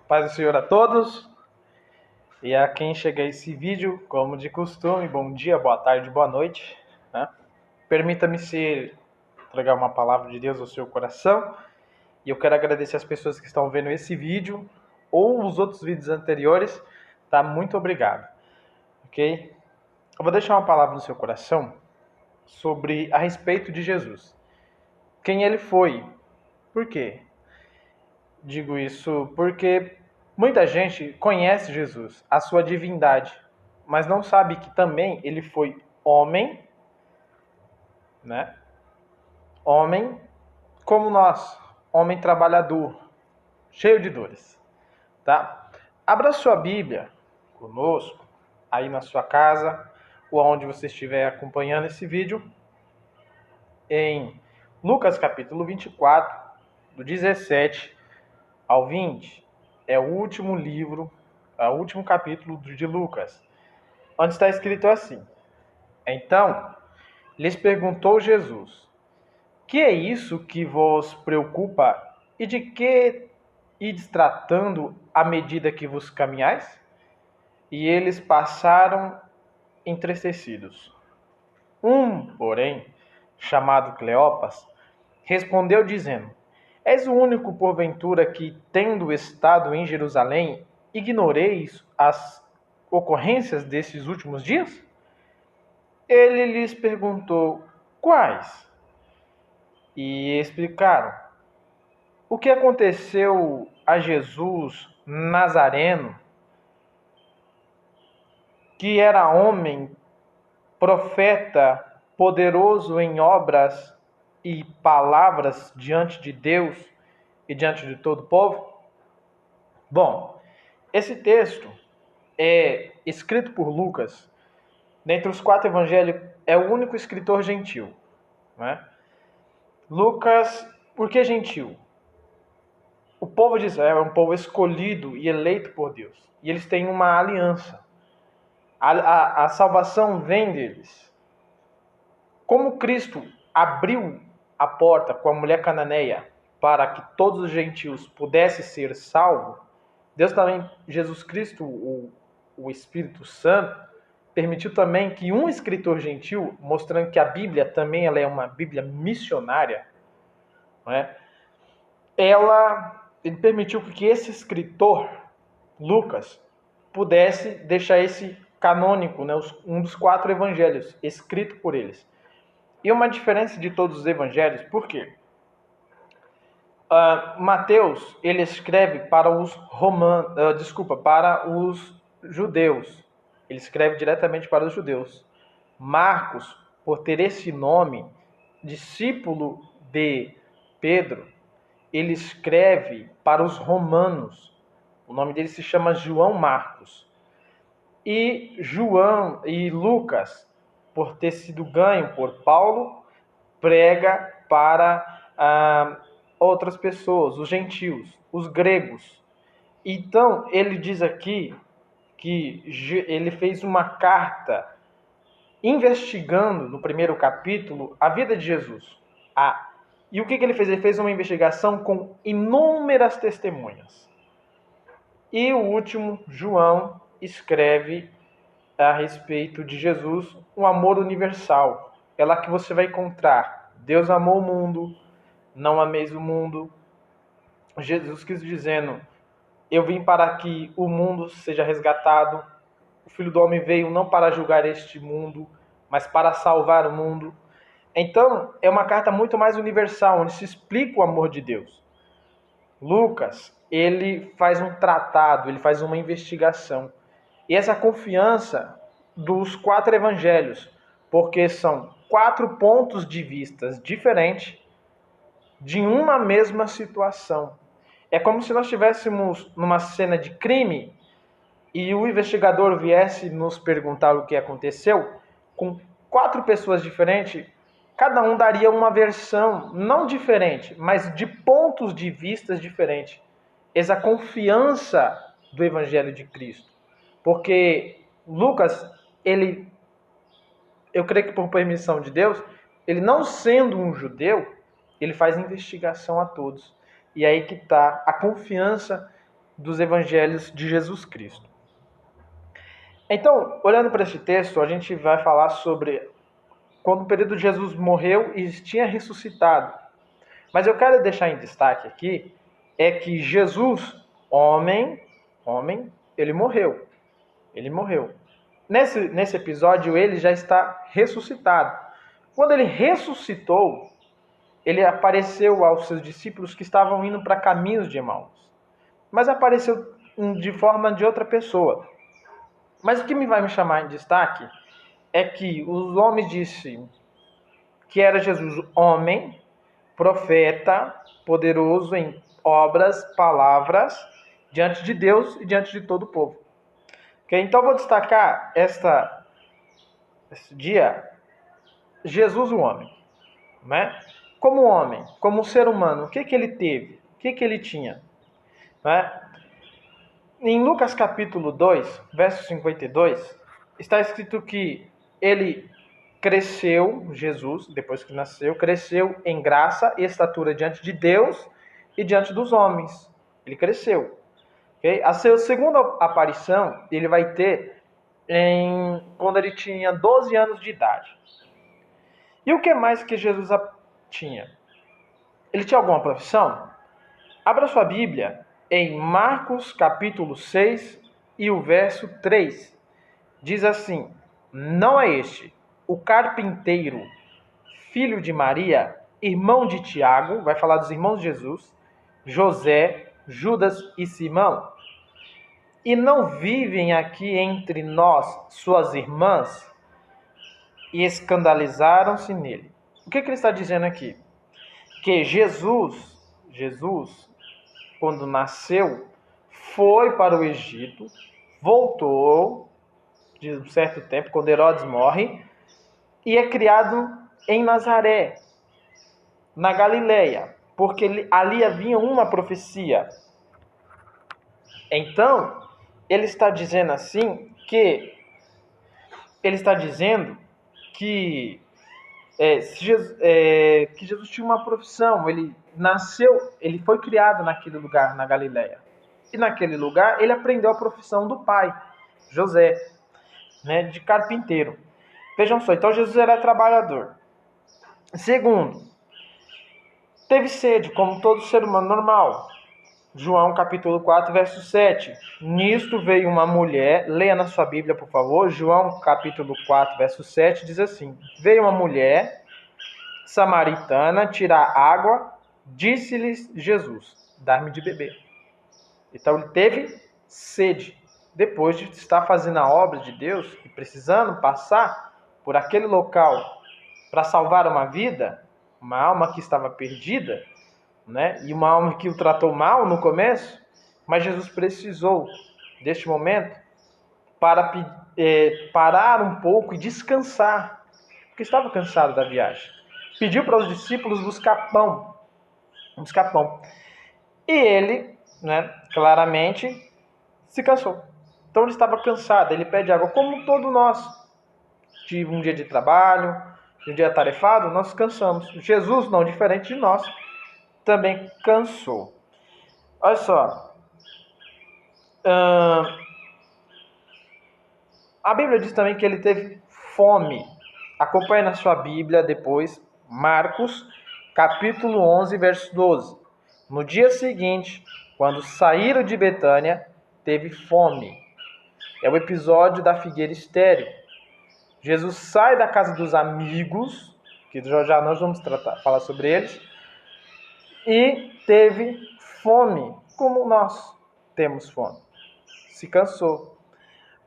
Paz do Senhor a todos. E a quem chega esse vídeo, como de costume, bom dia, boa tarde, boa noite. Né? Permita-me entregar uma palavra de Deus ao seu coração. E eu quero agradecer as pessoas que estão vendo esse vídeo ou os outros vídeos anteriores. Tá? Muito obrigado. Ok? Eu vou deixar uma palavra no seu coração a respeito de Jesus. Quem ele foi? Por quê? Digo isso porque muita gente conhece Jesus, a sua divindade, mas não sabe que também ele foi homem, né? Homem como nós, homem trabalhador, cheio de dores, tá? Abra sua Bíblia conosco, aí na sua casa, ou onde você estiver acompanhando esse vídeo, em Lucas capítulo 24, do 17 ao 20. É o último livro, é o último capítulo de Lucas, onde está escrito assim: Então lhes perguntou Jesus: Que é isso que vos preocupa e de que ides tratando à medida que vos caminhais? E eles passaram entristecidos. Porém, chamado Cleopas, respondeu dizendo: És o único, porventura, que, tendo estado em Jerusalém, ignoreis as ocorrências desses últimos dias? Ele lhes perguntou: Quais? E explicaram: O que aconteceu a Jesus Nazareno, que era homem, profeta, poderoso em obras e palavras diante de Deus e diante de todo o povo? Bom, esse texto é escrito por Lucas. Dentre os 4 evangelhos, é o único escritor gentil. Né? Lucas, por que gentil? O povo de Israel é um povo escolhido e eleito por Deus. E eles têm uma aliança. A salvação vem deles. Como Cristo abriu a porta com a mulher cananeia para que todos os gentios pudessem ser salvos, Deus também, Jesus Cristo, o Espírito Santo, permitiu também que um escritor gentil, mostrando que a Bíblia também ela é uma Bíblia missionária, não é? Ele permitiu que esse escritor, Lucas, pudesse deixar esse canônico, né, um dos 4 evangelhos, escrito por eles. E uma diferença de todos os evangelhos, por quê? Mateus, ele escreve para os para os judeus. Ele escreve diretamente para os judeus. Marcos, por ter esse nome, discípulo de Pedro, ele escreve para os romanos. O nome dele se chama João Marcos. E Lucas, por ter sido ganho por Paulo, prega para outras pessoas, os gentios, os gregos. Então, ele diz aqui que ele fez uma carta investigando, no primeiro capítulo, a vida de Jesus. E o que ele fez? Ele fez uma investigação com inúmeras testemunhas. E o último, João, escreve a respeito de Jesus, um amor universal. É lá que você vai encontrar: Deus amou o mundo, não ameis o mundo. Jesus Cristo dizendo: Eu vim para que o mundo seja resgatado. O Filho do Homem veio não para julgar este mundo, mas para salvar o mundo. Então, é uma carta muito mais universal, onde se explica o amor de Deus. Lucas, ele faz um tratado, ele faz uma investigação. E essa confiança dos 4 evangelhos, porque são 4 pontos de vista diferentes de uma mesma situação. É como se nós estivéssemos numa cena de crime e o investigador viesse nos perguntar o que aconteceu, com 4 pessoas diferentes, cada um daria uma versão não diferente, mas de pontos de vista diferentes. Essa confiança do Evangelho de Cristo. Porque Lucas, eu creio que por permissão de Deus, ele não sendo um judeu, ele faz investigação a todos. E aí que está a confiança dos evangelhos de Jesus Cristo. Então, olhando para esse texto, a gente vai falar sobre quando o período de Jesus morreu e tinha ressuscitado. Mas eu quero deixar em destaque aqui é que Jesus, homem, ele morreu. Ele morreu. Nesse episódio, ele já está ressuscitado. Quando ele ressuscitou, ele apareceu aos seus discípulos que estavam indo para caminhos de Emaús. Mas apareceu de forma de outra pessoa. Mas o que vai me chamar em destaque é que os homens disseram que era Jesus homem, profeta, poderoso em obras, palavras, diante de Deus e diante de todo o povo. Okay? Então, vou destacar esse dia, Jesus o homem. Né? Como homem, como ser humano, o que ele teve? O que ele tinha? Né? Em Lucas capítulo 2, verso 52, está escrito que ele cresceu, Jesus, depois que nasceu, cresceu em graça e estatura diante de Deus e diante dos homens. Ele cresceu. Okay? A sua segunda aparição, ele vai ter quando ele tinha 12 anos de idade. E o que mais que Jesus tinha? Ele tinha alguma profissão? Abra sua Bíblia em Marcos capítulo 6 e o verso 3. Diz assim: não é este o carpinteiro, filho de Maria, irmão de Tiago, vai falar dos irmãos de Jesus, José, Judas e Simão? E não vivem aqui entre nós suas irmãs? E escandalizaram-se nele. O que ele está dizendo aqui? Que Jesus, quando nasceu, foi para o Egito, voltou de um certo tempo, quando Herodes morre, e é criado em Nazaré, na Galileia, porque ali havia uma profecia. Então, ele está dizendo assim que que Jesus tinha uma profissão. Ele nasceu, ele foi criado naquele lugar, na Galileia. E naquele lugar ele aprendeu a profissão do pai, José, né, de carpinteiro. Vejam só, então Jesus era trabalhador. Segundo, teve sede, como todo ser humano normal. João capítulo 4, verso 7. Nisto veio uma mulher, leia na sua Bíblia, por favor. João capítulo 4, verso 7, diz assim: veio uma mulher samaritana tirar água, disse-lhes Jesus: dá-me de beber. Então ele teve sede. Depois de estar fazendo a obra de Deus e precisando passar por aquele local para salvar uma vida, uma alma que estava perdida, né? E uma alma que o tratou mal no começo, mas Jesus precisou deste momento para parar um pouco e descansar, porque estava cansado da viagem. Pediu para os discípulos buscar pão. E ele, né, claramente, se cansou. Então ele estava cansado, ele pede água, como todos nós. De um dia de trabalho, de um dia atarefado, nós cansamos. Jesus, não diferente de nós, também cansou. Olha só. A Bíblia diz também que ele teve fome. Acompanhe na sua Bíblia depois, Marcos, capítulo 11, verso 12. No dia seguinte, quando saíram de Betânia, teve fome. É o episódio da figueira estéril. Jesus sai da casa dos amigos, que já nós vamos falar sobre eles, e teve fome, como nós temos fome. Se cansou.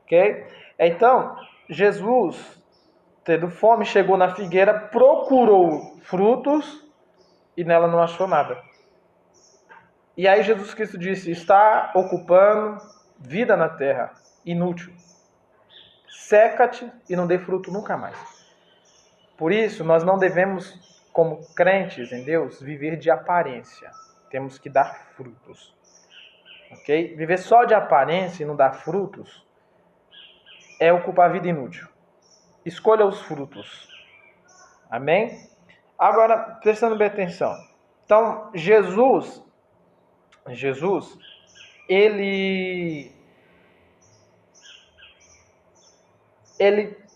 Ok? Então, Jesus, tendo fome, chegou na figueira, procurou frutos e nela não achou nada. E aí Jesus Cristo disse: está ocupando vida na terra, inútil. Seca-te e não dê fruto nunca mais. Por isso, nós não devemos, como crentes em Deus, viver de aparência. Temos que dar frutos. Ok? Viver só de aparência e não dar frutos é ocupar a vida inútil. Escolha os frutos. Amém? Agora, prestando bem atenção. Então, Jesus, ele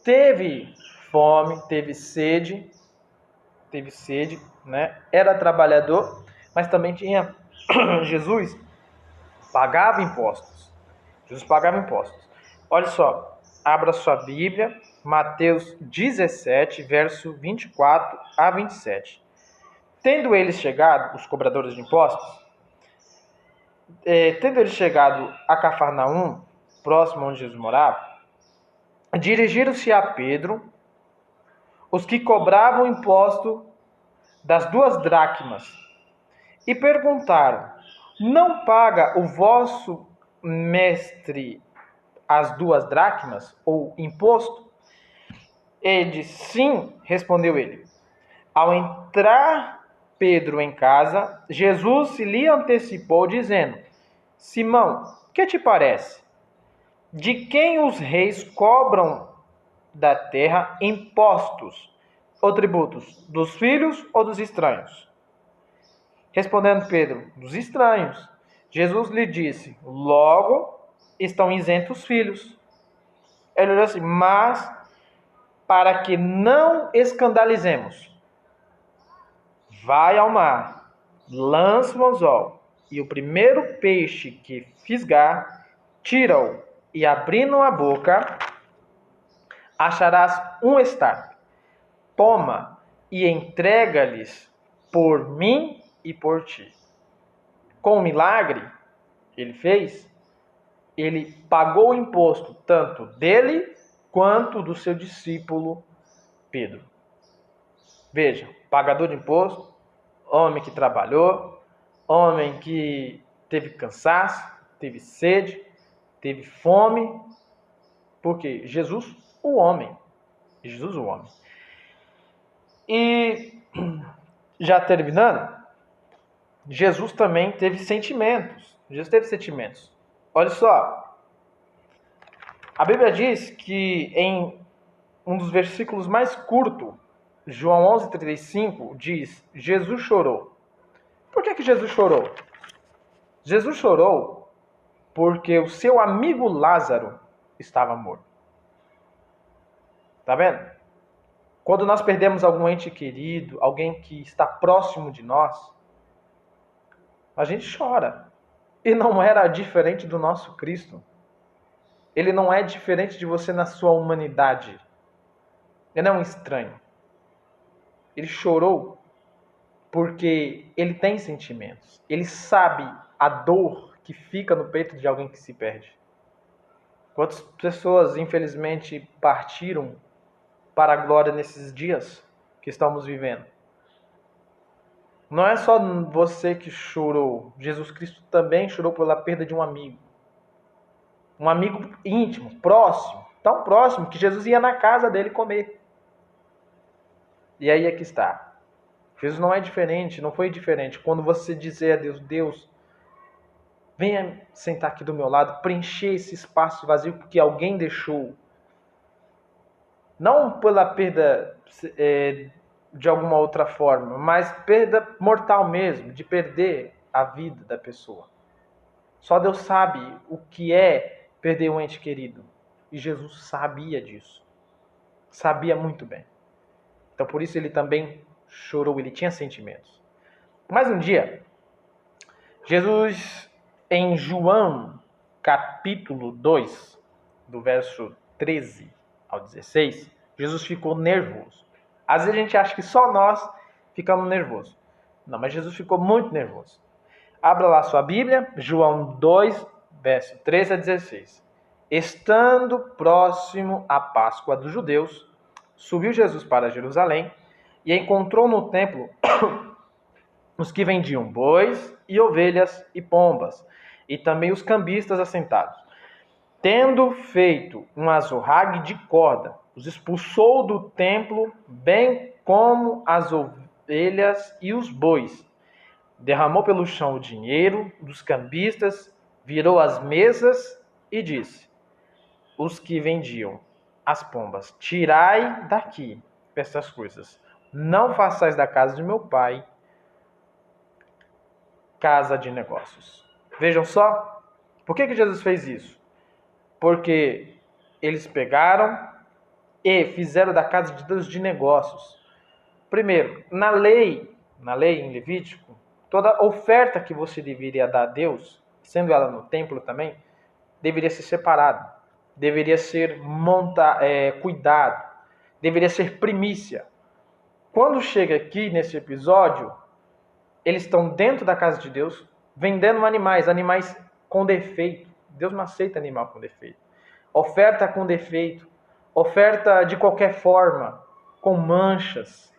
teve fome, teve sede, né? Era trabalhador, mas também tinha Jesus pagava impostos. Jesus pagava impostos. Olha só, abra sua Bíblia, Mateus 17, verso 24 a 27. Tendo eles chegado, os cobradores de impostos, tendo eles chegado a Cafarnaum, próximo onde Jesus morava, dirigiram-se a Pedro os que cobravam imposto das 2 dracmas e perguntaram: não paga o vosso mestre as 2 dracmas, ou imposto? Ele disse: sim, respondeu ele. Ao entrar Pedro em casa, Jesus se lhe antecipou, dizendo: Simão, que te parece? De quem os reis cobram da terra impostos ou tributos? Dos filhos ou dos estranhos? Respondendo Pedro: dos estranhos. Jesus lhe disse: logo estão isentos os filhos. Ele disse assim: mas para que não escandalizemos, vai ao mar, lança o anzol, e o primeiro peixe que fisgar, tira-o, e abrindo a boca, acharás um estarpe. Toma e entrega-lhes por mim e por ti. Com o milagre ele fez, ele pagou o imposto tanto dele quanto do seu discípulo Pedro. Veja, pagador de imposto, homem que trabalhou, homem que teve cansaço, teve sede, teve fome, porque Jesus o homem. E já terminando, Jesus também teve sentimentos. Olha só, a Bíblia diz que em um dos versículos mais curtos, João 11:35, diz: Jesus chorou. Por que Jesus chorou? Jesus chorou porque o seu amigo Lázaro estava morto. Tá vendo? Quando nós perdemos algum ente querido, alguém que está próximo de nós, a gente chora. E não era diferente do nosso Cristo. Ele não é diferente de você na sua humanidade. Ele não é um estranho. Ele chorou porque ele tem sentimentos. Ele sabe a dor que fica no peito de alguém que se perde. Quantas pessoas, infelizmente, partiram para a glória nesses dias que estamos vivendo? Não é só você que chorou. Jesus Cristo também chorou pela perda de um amigo. Um amigo íntimo, próximo. Tão próximo que Jesus ia na casa dele comer. E aí é que está. Jesus não é diferente, não foi diferente. Quando você dizer a Deus: Deus, venha sentar aqui do meu lado, preencher esse espaço vazio que alguém deixou. Não pela perda de alguma outra forma, mas perda mortal mesmo, de perder a vida da pessoa. Só Deus sabe o que é perder um ente querido. E Jesus sabia disso. Sabia muito bem. Então por isso ele também chorou, ele tinha sentimentos. Mas um dia, Jesus, em João, capítulo 2, do verso 13 ao 16, Jesus ficou nervoso. Às vezes a gente acha que só nós ficamos nervosos. Não, mas Jesus ficou muito nervoso. Abra lá sua Bíblia, João 2, verso 13 a 16. Estando próximo à Páscoa dos judeus, subiu Jesus para Jerusalém e encontrou no templo os que vendiam bois e ovelhas e pombas, e também os cambistas assentados. Tendo feito um azorrague de corda, os expulsou do templo, bem como as ovelhas e os bois. Derramou pelo chão o dinheiro dos cambistas, virou as mesas e disse: os que vendiam as pombas, tirai daqui estas coisas. Não façais da casa de meu pai casa de negócios. Vejam só, Por que Jesus fez isso? Porque eles pegaram e fizeram da casa de Deus de negócios. Primeiro, na lei em Levítico, toda oferta que você deveria dar a Deus, sendo ela no templo também, deveria ser separada, deveria ser cuidado, deveria ser primícia. Quando chega aqui nesse episódio, eles estão dentro da casa de Deus, vendendo animais com defeito. Deus não aceita animal com defeito. Oferta com defeito, oferta de qualquer forma, com manchas.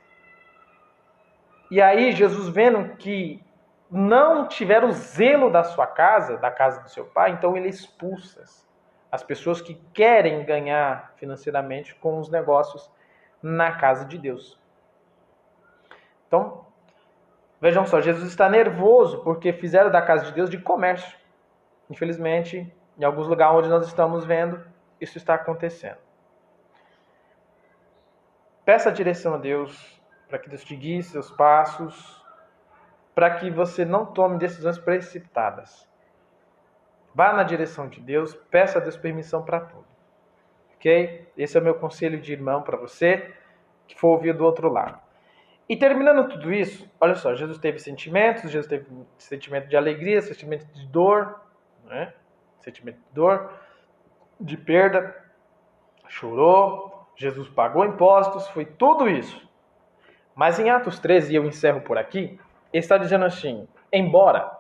E aí Jesus, vendo que não tiveram zelo da sua casa, da casa do seu pai, então ele expulsa as pessoas que querem ganhar financeiramente com os negócios na casa de Deus. Então, vejam só, Jesus está nervoso porque fizeram da casa de Deus de comércio. Infelizmente, em alguns lugares onde nós estamos vendo, isso está acontecendo. Peça a direção a Deus, para que Deus te guie seus passos, para que você não tome decisões precipitadas. Vá na direção de Deus, peça a Deus permissão para tudo. Ok? Esse é o meu conselho de irmão para você, que for ouvir do outro lado. E terminando tudo isso, olha só, Jesus teve sentimentos, Jesus teve sentimento de alegria, sentimento de dor, né? Sentimento de dor, de perda, chorou, Jesus pagou impostos, foi tudo isso. Mas em Atos 13, e eu encerro por aqui, ele está dizendo assim, embora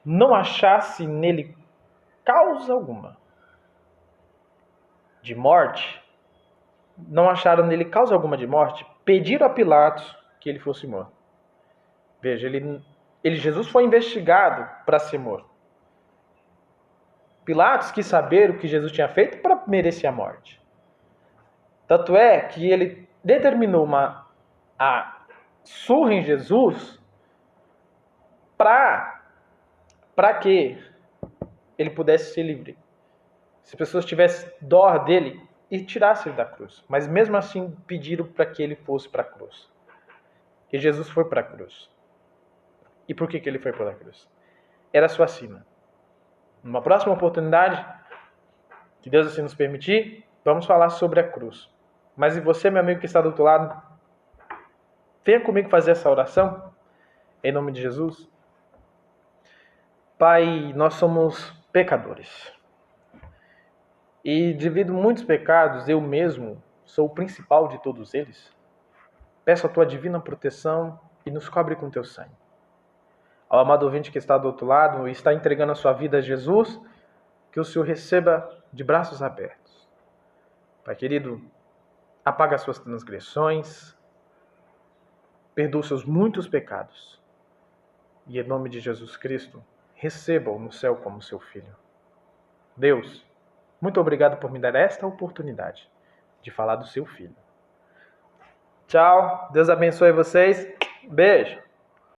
não achasse nele causa alguma de morte, não acharam nele causa alguma de morte, pediram a Pilatos que ele fosse morto. Veja, Jesus foi investigado para ser morto. Pilatos quis saber o que Jesus tinha feito para merecer a morte. Tanto é que ele determinou a surra em Jesus para que ele pudesse ser livre. Se as pessoas tivessem dó dele e tirassem ele da cruz. Mas mesmo assim pediram para que ele fosse para a cruz. E Jesus foi para a cruz. E por que ele foi para a cruz? Era a sua sina. Numa próxima oportunidade, que Deus assim nos permitir, vamos falar sobre a cruz. Mas e você, meu amigo que está do outro lado, venha comigo fazer essa oração, em nome de Jesus. Pai, nós somos pecadores. E devido a muitos pecados, eu mesmo sou o principal de todos eles. Peço a tua divina proteção e nos cobre com teu sangue. Ao amado ouvinte que está do outro lado e está entregando a sua vida a Jesus, que o Senhor receba de braços abertos. Pai querido, apaga as suas transgressões, perdoa os seus muitos pecados. E em nome de Jesus Cristo, receba-o no céu como seu filho. Deus, muito obrigado por me dar esta oportunidade de falar do seu filho. Tchau, Deus abençoe vocês. Beijo.